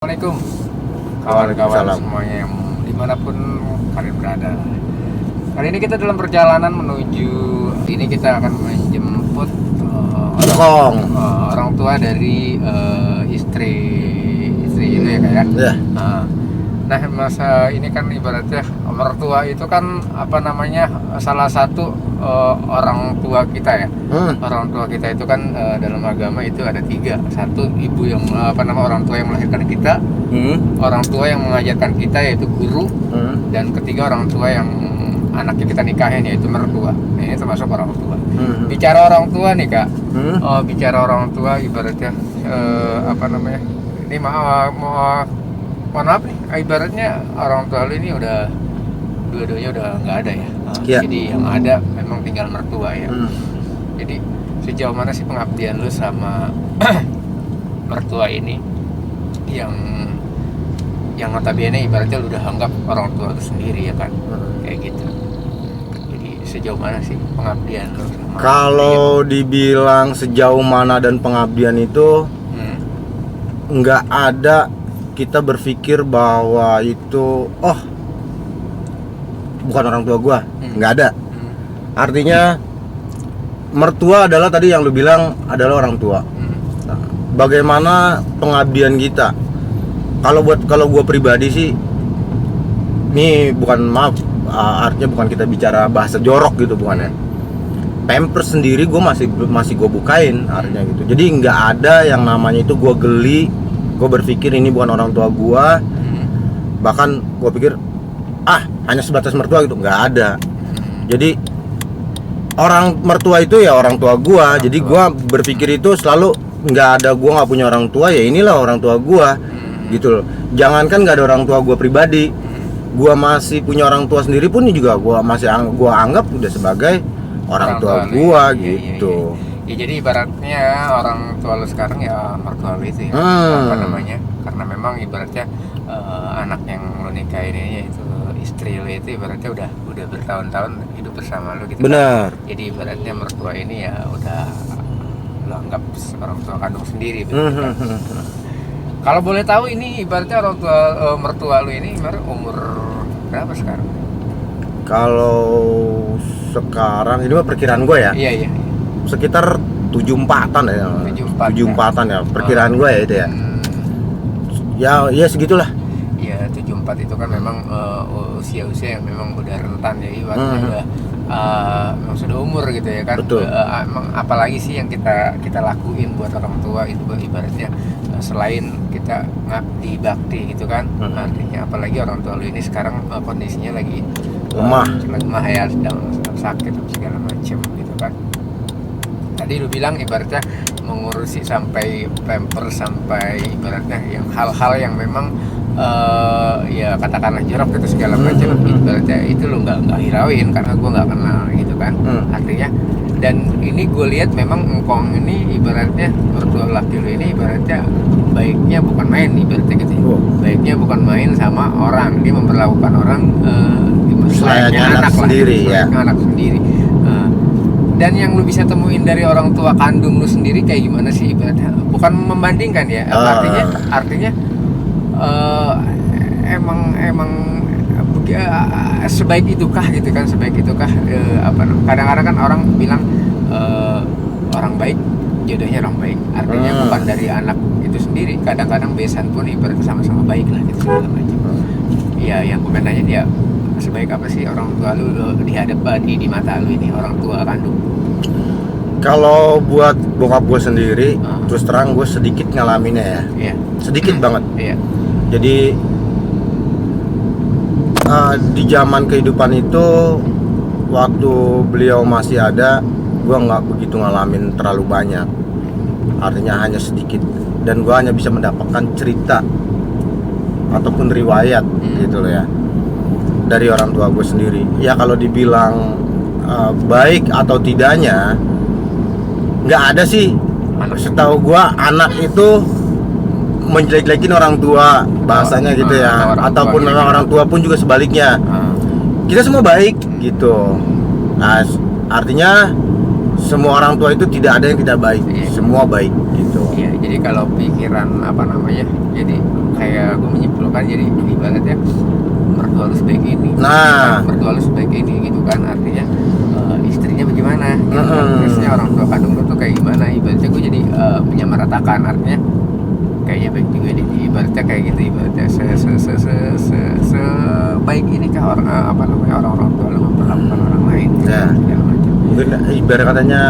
Assalamualaikum kawan-kawan semuanya yang dimanapun kalian berada. Kali ini kita dalam perjalanan menuju, ini kita akan menjemput orang tua dari istri itu ya kayak. Yeah. Nah masa ini kan ibaratnya mertua itu kan salah satu orang tua kita ya. Orang tua kita itu kan dalam agama itu ada 3. Satu, ibu yang orang tua yang melahirkan kita. Orang tua yang mengajarkan kita yaitu guru. Dan ketiga, orang tua yang anaknya kita nikahin yaitu mertua. Nah, ini termasuk orang tua. Bicara orang tua nih Kak. Bicara orang tua ibaratnya ini mohon maaf nih, ibaratnya orang tua lu ini udah dua-duanya udah nggak ada ya. Jadi yang ada memang tinggal mertua ya. Jadi sejauh mana sih pengabdian lu sama mertua ini yang notabene ibaratnya lu udah anggap orang tua lu sendiri ya kan, kayak gitu. Jadi sejauh mana sih pengabdian lu sama kalau dibilang sejauh mana dan pengabdian itu nggak ada kita berpikir bahwa itu bukan orang tua gua, nggak ada. Artinya mertua adalah tadi yang lu bilang adalah orang tua. Nah, bagaimana pengabdian kita? Kalau gua pribadi sih, ini bukan artinya bukan kita bicara bahasa jorok gitu, bukan ya. Pampers sendiri gua masih gua bukain, artinya gitu. Jadi nggak ada yang namanya itu gua geli. Gue berpikir ini bukan orang tua gue, bahkan gue pikir hanya sebatas mertua gitu, nggak ada. Jadi orang mertua itu ya orang tua gue. Jadi gue berpikir itu selalu nggak ada, gue nggak punya orang tua, ya inilah orang tua gue gitu loh. Jangankan nggak ada orang tua gue pribadi, gue masih punya orang tua sendiri pun juga gue anggap udah sebagai orang tua gue gitu. Ya jadi ibaratnya orang tua lu sekarang ya mertua lu itu ya. Karena memang ibaratnya anak yang lu nikahin ini yaitu istri lu itu ibaratnya udah bertahun-tahun hidup bersama lu gitu. Benar. Kan? Jadi ibaratnya mertua ini ya udah lu anggap orang tua kandung sendiri gitu. Kalau boleh tahu ini ibaratnya orang tua mertua lu ini umur berapa sekarang? Kalau sekarang ini mah perkiraan gue ya. Iya. Sekitar 74-an ya. 74-an ya. Perkiraan gue ya itu ya. Ya segitulah. Ya 74 itu kan memang usia-usia yang memang udah rentan ya, ibaratnya memang sudah umur gitu ya kan. Betul. Apalagi sih yang kita lakuin buat orang tua itu ibaratnya selain kita ngabdi bakti gitu kan. Artinya apalagi orang tua lu ini sekarang kondisinya lagi lemah ya, sedang sakit segala macam gitu kan. Tadi lu bilang ibaratnya mengurusi sampai pamper, sampai ibaratnya yang hal-hal yang memang ya katakanlah jorok gitu segala macam, ibaratnya itu lu nggak hirauin karena gue nggak kenal gitu kan. Artinya dan ini gue lihat memang engkong ini ibaratnya mertua laki lu ini ibaratnya baiknya bukan main ibaratnya gitu. Baiknya bukan main sama orang, dia memperlakukan orang selainnya anak sendiri ya. Anak sendiri. Dan yang lu bisa temuin dari orang tua kandung lu sendiri kayak gimana sih ibaratnya? Bukan membandingkan ya, artinya emang sebaik itukah gitu kan, kadang-kadang kan orang bilang orang baik jodohnya orang baik, artinya bukan dari anak itu sendiri. Kadang-kadang besan pun ibaratnya sama-sama baik lah gitu segala macam. Ya yang gue nanya dia, sebaik apa sih orang tua lu di mata lu ini orang tua kandung? Kalau buat bokap gue sendiri, terus terang gue sedikit ngalaminnya ya. Sedikit banget. Jadi di zaman kehidupan itu, waktu beliau masih ada, gue nggak begitu ngalamin terlalu banyak. Artinya hanya sedikit. Dan gue hanya bisa mendapatkan cerita ataupun riwayat gitu loh ya, dari orang tua gue sendiri. Ya kalau dibilang baik atau tidaknya, nggak ada sih. Setahu gue anak itu menjelek-jelekin orang tua, bahasanya gitu ya. Ataupun memang orang tua pun juga sebaliknya. Kita semua baik gitu. Nah, artinya semua orang tua itu tidak ada yang tidak baik, semua baik gitu. Iya, jadi kalau pikiran jadi kayak kan jadi ibaratnya mertua lu sebaik ini, Nah. mertua lu sebaik ini gitu kan, artinya istrinya bagaimana gitu kan, biasanya orang tua kandung lu tuh kayak gimana, ibaratnya gue jadi menyamaratakan, artinya kayaknya baik juga deh, ibaratnya kayak gitu, ibaratnya sebaik ini kah orang orang tua lu memperlakukan orang lain gitu, Ya. segala macam. Mungkin ibarat katanya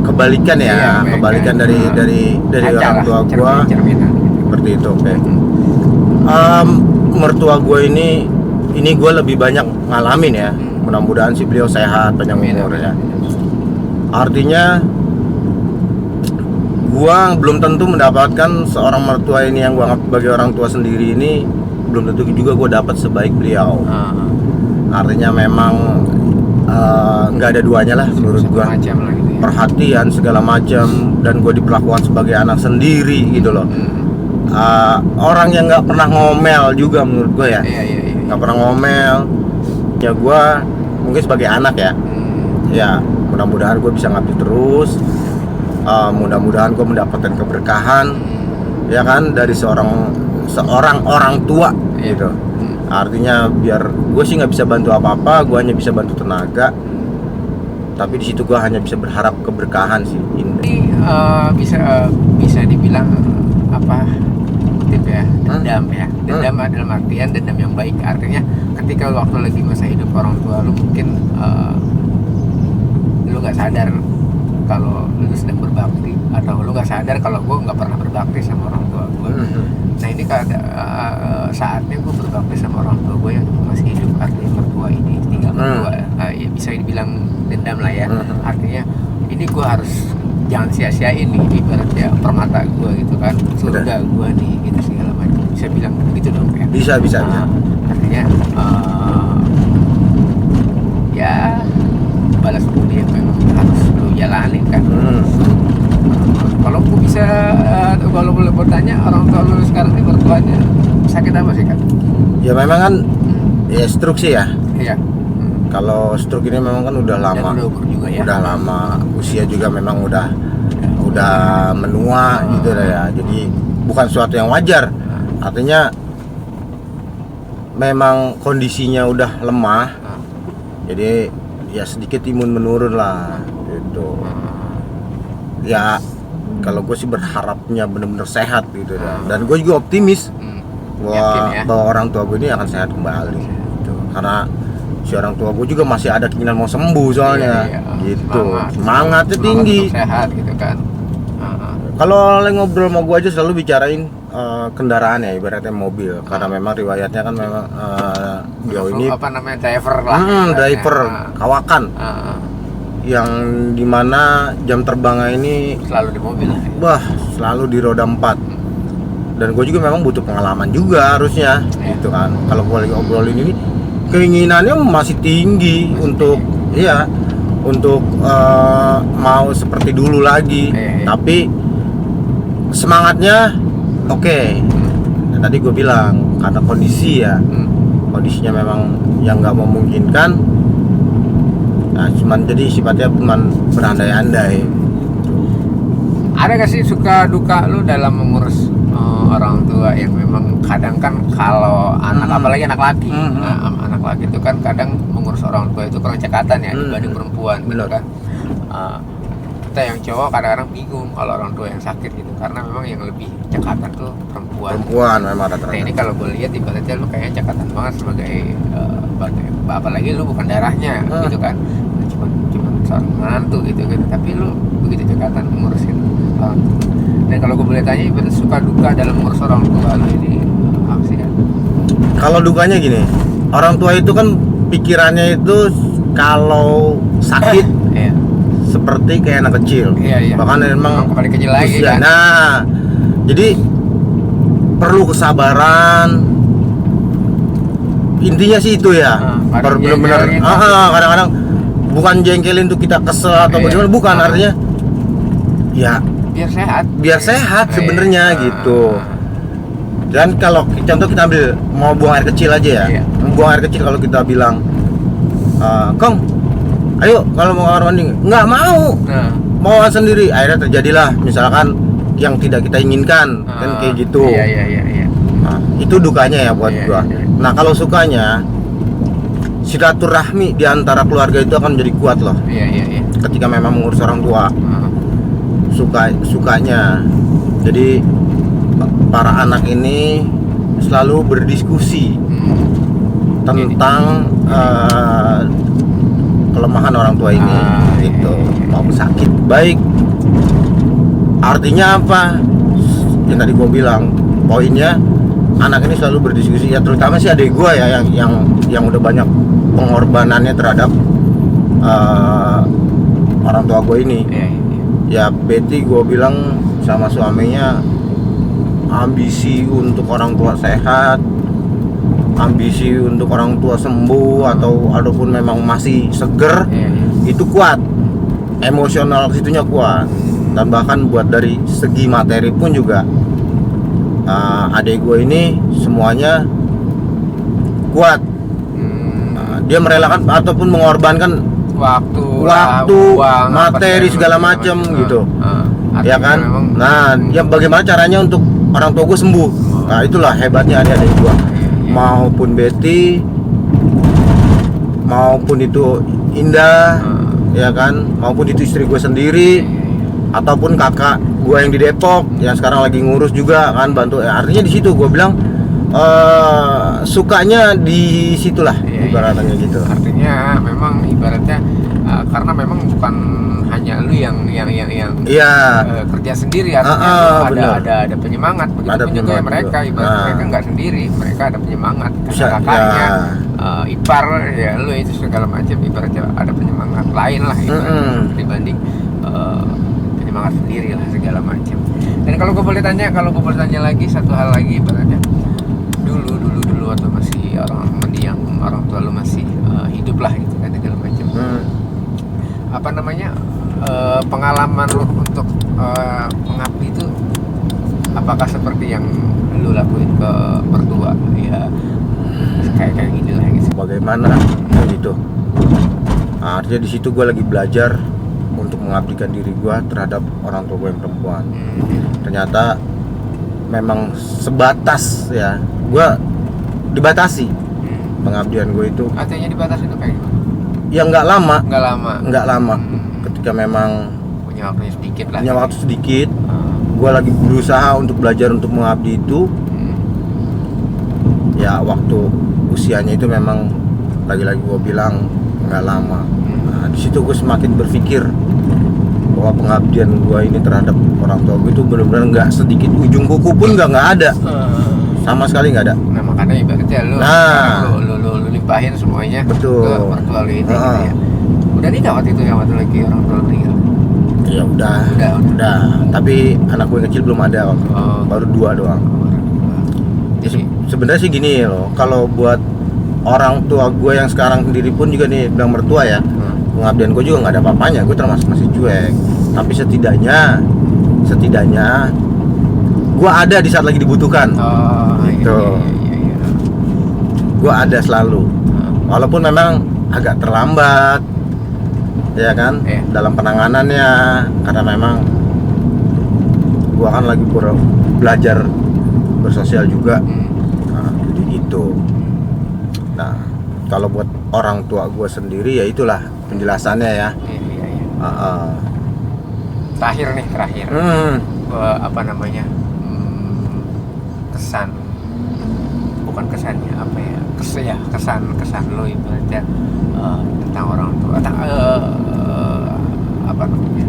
kebalikan ya, Iya, kebalikan dari Kaca orang lah, tua gua cerminan gitu. seperti itu. Oke. Mertua gua ini gua lebih banyak ngalamin ya. Mudah-mudahan sih beliau sehat, panjang Amin, umur amin. ya. Artinya gua belum tentu mendapatkan seorang mertua ini yang gua anggap sebagai orang tua sendiri ini, belum tentu juga gua dapat sebaik beliau. Artinya memang nggak ada duanya lah menurut gua. Macam lah gitu ya. Perhatian segala macam, dan gue diperlakukan sebagai anak sendiri gitu loh. Orang yang nggak pernah ngomel juga menurut gue ya, Iya. nggak pernah ngomel ya. Gue mungkin sebagai anak ya, ya mudah-mudahan gue bisa ngabdi terus. Mudah-mudahan gue mendapatkan keberkahan ya kan dari seorang orang tua gitu. Artinya biar gue sih nggak bisa bantu apa-apa, gue hanya bisa bantu tenaga, tapi di situ gue hanya bisa berharap keberkahan sih. Ini bisa dibilang apa, kutip ya, dendam ya. Dendam adalah artian dendam yang baik, artinya ketika waktu lagi masa hidup orang tua lu mungkin lu nggak sadar kalau lu sedang berbakti, atau lu nggak sadar kalau gue nggak pernah berbakti sama orang tua gue. Nah ini saatnya gue berbakti sama orang tua gue yang masih hidup, artinya mertua ini tinggal mertua. Ya bisa dibilang dendam lah ya. Artinya ini gue harus jangan sia-siain nih, ibaratnya permata gue gitu kan, surga gue nih gitu segala macam. Bisa bilang begitu dong ya. Bisa. Artinya ya balas budi yang memang harus lu jalanin kan. Kalau gue bisa, kalau boleh bertanya, orang tua lu sekarang ini mertuanya sakit apa sih kan? Ya memang kan ya stroke sih ya. Iya. Kalau stroke ini memang kan udah lama. Dan udah umur juga ya. Udah lama, usia juga memang udah menua gitu lah ya. Jadi bukan suatu yang wajar. Artinya memang kondisinya udah lemah. Jadi ya sedikit imun menurun lah gitu. Ya kalau gue sih berharapnya benar-benar sehat gitu dan gue juga optimis bahwa orang tua gue ini akan sehat kembali gitu. Karena si orang tua gue juga masih ada keinginan mau sembuh soalnya. Iya. Gitu. Semangatnya tinggi. Sehat gitu kan. Kalau ngobrol sama gue aja selalu bicarain kendaraan ya, ibaratnya mobil, karena memang riwayatnya kan memang beliau ini apa namanya, driver lah. Driver kawakan. Yang dimana jam terbangnya ini selalu di mobil lah. Wah, selalu di roda 4. Dan gue juga memang butuh pengalaman juga harusnya gitu kan. Kalau gue lagi obrolin ini, keinginannya masih tinggi untuk mau seperti dulu lagi. Tapi semangatnya oke. Nah, tadi gue bilang karena kondisi ya, kondisinya memang yang nggak memungkinkan. Nah, cuman jadi sifatnya cuman berandai-andai. Ada gak sih suka duka lu dalam mengurus orang tua yang memang kadang kan kalau anak, apalagi anak laki, anak laki itu kan kadang mengurus orang tua itu kurang cekatan ya dibanding perempuan gitu kan. Kita yang cowok kadang-kadang bingung kalau orang tua yang sakit gitu, karena memang yang lebih cekatan tuh perempuan Memang ada. Nah ini kalau gue lihat ibaratnya lu kayaknya cekatan banget sebagai apalagi lu bukan darahnya gitu kan, cuma seorang menantu gitu kan, tapi lu begitu cekatan ngurusin orang tua. Dan kalau gue boleh tanya, ibaratnya suka duka dalam ngurus orang tua lu ini apa sih kan? Kalau dukanya gini, orang tua itu kan pikirannya itu kalau sakit seperti kayak anak kecil. Bahkan memang kembali kecil lagi kan. Nah, jadi perlu kesabaran. Intinya sih itu ya. Benar-benar kadang-kadang bukan jengkelin tuh kita kesel atau bagaimana, bukan, artinya ya biar sehat sebenarnya gitu. Dan kalau contoh kita ambil mau buang air kecil aja ya, buang air kecil, kalau kita bilang Kong, ayo kalau mau kamar mandi, nggak mau sendiri, akhirnya terjadilah misalkan yang tidak kita inginkan kan kayak gitu. Iya. Nah, Itu dukanya ya buat gua. Nah kalau sukanya, silaturahmi di antara keluarga itu akan menjadi kuat loh. Iya. Ketika memang mengurus orang tua, sukanya. Jadi para anak ini selalu berdiskusi tentang kelemahan orang tua ini, gitu. Mau sakit baik. Artinya apa? Yang tadi gua bilang, poinnya anak ini selalu berdiskusi ya, terutama sih adik gua ya yang udah banyak pengorbanannya terhadap orang tua gua ini. Ya Betty gua bilang sama suaminya, ambisi untuk orang tua sehat, ambisi untuk orang tua sembuh atau ataupun memang masih seger, itu kuat, emosional situnya kuat. Dan bahkan buat dari segi materi pun juga adik gue ini semuanya kuat. Dia merelakan ataupun mengorbankan waktu, uang, materi segala macam gitu. Ya kan? Nah, ya bagaimana caranya untuk orang tua gue sembuh? Nah, itulah hebatnya adik-adik gue. Maupun Betty, maupun itu Indah, ya kan? Maupun itu istri gue sendiri, ataupun kakak gue yang di Depok yang sekarang lagi ngurus juga kan, bantu. Artinya di situ gue bilang sukanya di situlah, ibaratnya gitu. Artinya memang ibaratnya karena memang bukan hanya lu yang kerja sendiri, artinya ada penyemangat. Begitu juga mereka, ibaratnya mereka nggak sendiri, mereka ada penyemangat. Kakaknya, ipar ya lu itu segala macam, ibaratnya ada penyemangat lain lah dibanding penyemangat sendiri lah segala macam. Dan kalau gue boleh tanya lagi satu hal lagi, ibaratnya dulu atau masih orang mendiang, orang tua lu masih hidup lah gitu kan segala macam. Apa namanya, pengalaman lu untuk mengabdi itu apakah seperti yang lu lakuin ke mertua ya, kayak gini lah gitu. Bagaimana gitu. Nah, artinya di situ gue lagi belajar untuk mengabdikan diri gue terhadap orang tua gue yang perempuan. Ternyata memang sebatas ya, gue dibatasi pengabdian gue itu. Artinya dibatasi itu kayak gimana? Ya nggak lama. Ketika memang punya waktu sedikit lah. Punya waktu sedikit, gue lagi berusaha untuk belajar untuk mengabdi itu. Ya waktu usianya itu memang lagi-lagi gue bilang nggak lama. Nah, di situ gue semakin berpikir bahwa pengabdian gue ini terhadap orang tua gue itu benar-benar nggak sedikit, ujung kuku pun nggak ada, sama sekali nggak ada. Nah makanya ibaratnya lu limpahin semuanya betul ke mertua lu ini gitu ya. Udah nikah waktu itu ya, waktu lagi orang tua meninggal? Ya udah. Tapi anak gue kecil belum ada waktu. Baru 2 doang. Jadi sebenarnya sih gini loh, kalau buat orang tua gue yang sekarang sendiri pun juga nih bilang mertua ya, pengabdian gue juga nggak ada apa-apanya, gue termasuk masih cuek. Tapi setidaknya gue ada di saat lagi dibutuhkan. Gitu. Iya. Gue ada selalu, walaupun memang agak terlambat, ya kan, dalam penanganannya, karena memang gue kan lagi belajar bersosial juga. Nah, jadi gitu. Nah, kalau buat orang tua gue sendiri ya itulah penjelasannya ya. Iya. Terakhir. Apa namanya? Kesan lo ibaratnya tentang orang tua, apa namanya?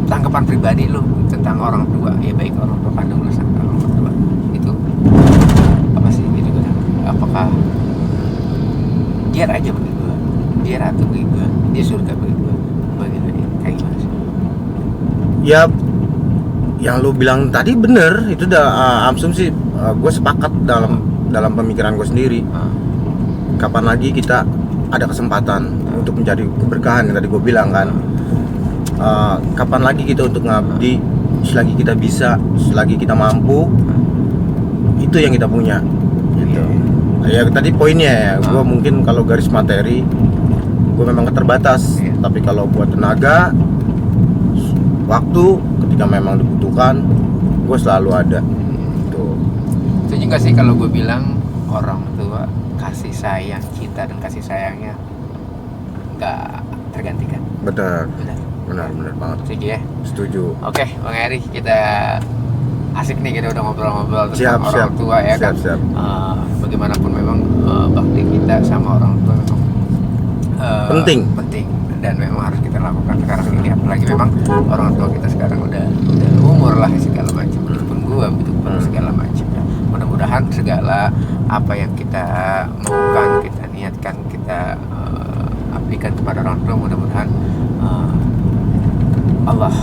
Tanggapan pribadi lo tentang orang tua, ya baik orang tua kandung lo sama orang tua itu apa sih gitu kan? Apakah dia aja begitu, dia ratu begitu, dia surga begitu, bagaimana, kayak gimana sih? Ya, yang lu bilang tadi bener, itu udah asumsi gue sepakat dalam pemikiran gue sendiri. Kapan lagi kita ada kesempatan untuk mencari keberkahan yang tadi gue bilang kan? Kapan lagi kita untuk ngabdi, selagi kita bisa, selagi kita mampu, itu yang kita punya gitu. Ya tadi poinnya ya, gue mungkin kalau garis materi gue memang keterbatas, tapi kalau buat tenaga, waktu, ketika memang dibutuhkan, gue selalu ada. Betul. Itu juga sih kalau gue bilang orang tua kasih sayang kita dan kasih sayangnya nggak tergantikan. Benar Benar. banget. Setuju ya? Setuju. Oke, Bang Eri, kita asik nih, kita udah ngobrol-ngobrol tentang Siap, orang tua ya kan. siap. Bagaimanapun memang bakti kita sama orang tua memang Penting. Dan memang harus kita lakukan sekarang ini, apalagi memang orang tua kita sekarang udah umur lah segala macam, pun gua betul segala macam ya. Mudah-mudahan segala apa yang kita maukan, kita niatkan, kita abdikan kepada orang tua, mudah-mudahan Allah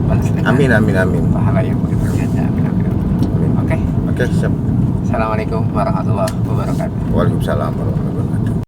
balas dengan Amin. pahala yang begitu berganda. Amin. Oke. Oke, siap. Assalamualaikum warahmatullahi wabarakatuh. Waalaikumsalam warahmatullahi wabarakatuh.